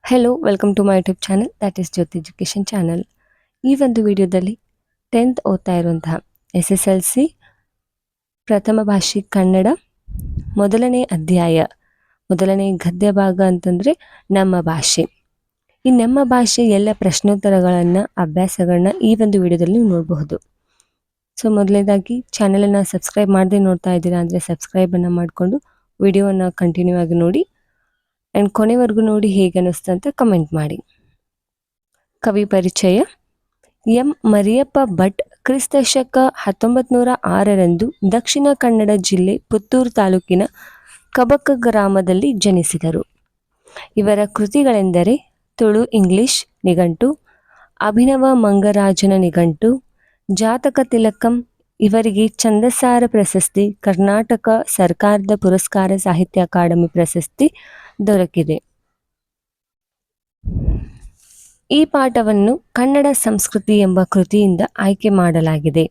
Hello welcome to my YouTube channel that is Jyoti education channel. ಈ ಒಂದು ವಿಡಿಯೋದಲ್ಲಿ 10th ಓದ್ತಾ ಇರುವಂತಹ SSLC ಪ್ರಥಮ ಭಾಷೆ ಕನ್ನಡ ಮೊದಲನೇ ಅಧ್ಯಾಯ ಮೊದಲನೇ ಗದ್ಯ ಭಾಗ ಅಂತಂದರೆ ನಮ್ಮ ಭಾಷೆ. ಈ ನಮ್ಮ ಭಾಷೆ ಎಲ್ಲ ಪ್ರಶ್ನೋತ್ತರಗಳನ್ನು ಅಭ್ಯಾಸಗಳನ್ನ ಈ ಒಂದು ವಿಡಿಯೋದಲ್ಲಿ ನೀವು ನೋಡಬಹುದು. ಸೊ ಮೊದಲನೇದಾಗಿ ಚಾನಲನ್ನು ಸಬ್ಸ್ಕ್ರೈಬ್ ಮಾಡದೆ ನೋಡ್ತಾ ಇದ್ದೀರಾ ಅಂದರೆ ಸಬ್ಸ್ಕ್ರೈಬನ್ನು ಮಾಡಿಕೊಂಡು ವಿಡಿಯೋವನ್ನು ಕಂಟಿನ್ಯೂ ಆಗಿ ನೋಡಿ ಆ್ಯಂಡ್ ಕೊನೆವರೆಗೂ ನೋಡಿ ಹೇಗೆ ಅನ್ನಿಸ್ತು ಅಂತ ಕಮೆಂಟ್ ಮಾಡಿ. ಕವಿ ಪರಿಚಯ. ಎಂ ಮರಿಯಪ್ಪ ಭಟ್ ಕ್ರಿಸ್ತ ಶಕ 1906ರಂದು ದಕ್ಷಿಣ ಕನ್ನಡ ಜಿಲ್ಲೆ ಪುತ್ತೂರು ತಾಲೂಕಿನ ಕಬಕ ಗ್ರಾಮದಲ್ಲಿ ಜನಿಸಿದರು. ಇವರ ಕೃತಿಗಳೆಂದರೆ ತುಳು ಇಂಗ್ಲಿಷ್ ನಿಘಂಟು, ಅಭಿನವ ಮಂಗರಾಜನ ನಿಘಂಟು, ಜಾತಕ ತಿಲಕಂ. ಇವರಿಗೆ ಚಂದಸಾರ ಪ್ರಶಸ್ತಿ, ಕರ್ನಾಟಕ ಸರ್ಕಾರದ ಪುರಸ್ಕಾರ, ಸಾಹಿತ್ಯ ಅಕಾಡೆಮಿ ಪ್ರಶಸ್ತಿ ದೊರಕಿದೆ. ಈ ಪಾಠವನ್ನು ಕನ್ನಡ ಸಂಸ್ಕೃತಿ ಎಂಬ ಕೃತಿಯಿಂದ ಆಯ್ಕೆ ಮಾಡಲಾಗಿದೆ.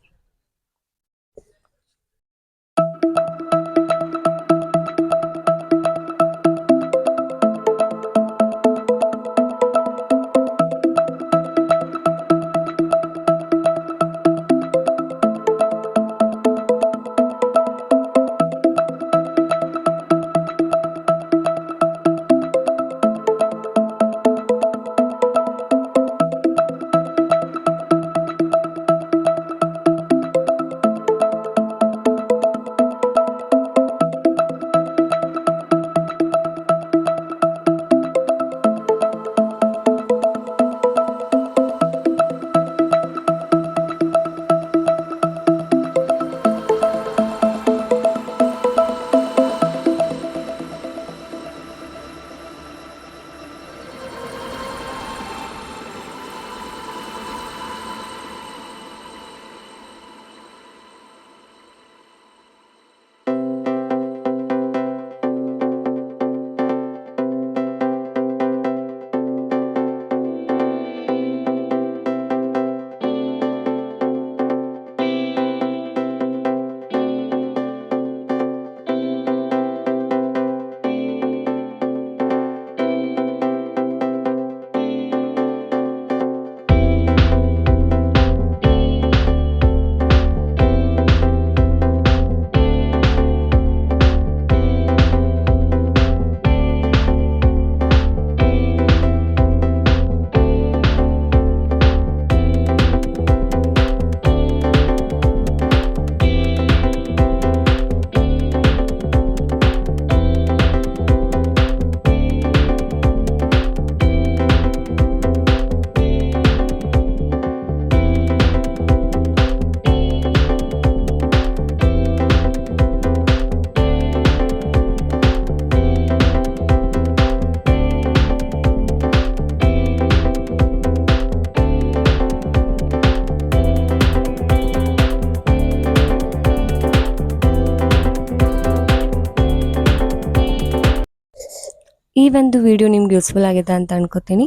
ಈ ಒಂದು ವಿಡಿಯೋ ನಿಮ್ಗೆ ಯೂಸ್ಫುಲ್ ಆಗಿದೆ ಅಂತ ಅನ್ಕೋತೀನಿ.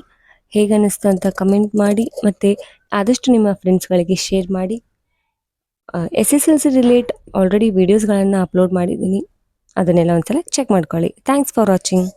ಹೇಗೆ ಅನ್ನಿಸ್ತು ಅಂತ ಕಮೆಂಟ್ ಮಾಡಿ ಮತ್ತು ಆದಷ್ಟು ನಿಮ್ಮ ಫ್ರೆಂಡ್ಸ್ಗಳಿಗೆ ಶೇರ್ ಮಾಡಿ. SSLC ರಿಲೇಟ್ ಆಲ್ರೆಡಿ ವೀಡಿಯೋಸ್ಗಳನ್ನು ಅಪ್ಲೋಡ್ ಮಾಡಿದ್ದೀನಿ, ಅದನ್ನೆಲ್ಲ ಒಂದ್ಸಲ ಚೆಕ್ ಮಾಡ್ಕೊಳ್ಳಿ. Thanks for watching.